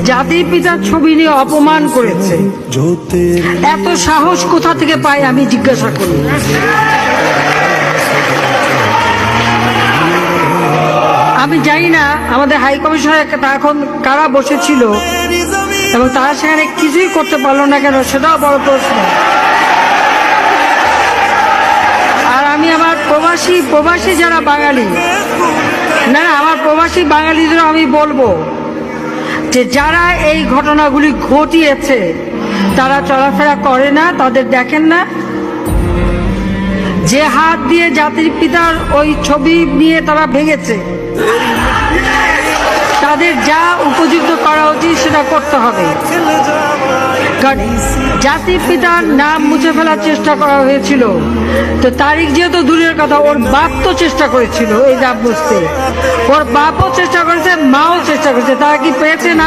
জাতির পিতার ছবি নিয়ে অপমান করেছে। এত সাহস কোথা থেকে পায় আমি জিজ্ঞাসা করি। আমি জানি না আমাদের হাই কমিশনার এখন কারা বসেছিল এবং তারা সেখানে কিছুই করতে পারলো না কেন, সেটাও বড় প্রশ্ন। আর আমি আমার প্রবাসী যারা বাঙালি, না আমার প্রবাসী বাঙালিদেরও আমি বলবো যে যারা এই ঘটনাগুলি ঘটিয়েছে তারা চলাফেরা করে না, তাদের দেখেন না। যে হাত দিয়ে জাতির পিতার ওই ছবি নিয়ে তারা ভেঙেছে, তাদের যা উপযুক্ত করা উচিত সেটা করতে হবে। জাতির পিতার নাম মুছে ফেলার চেষ্টা করা হয়েছিল, তো তারিখ যেহেতু দূরের কথা, ওর বাপ তো চেষ্টা করেছিল এই নাম মুছতে, ওর বাপও চেষ্টা করেছে, মাও চেষ্টা করেছে, তারা কি পেয়েছে না?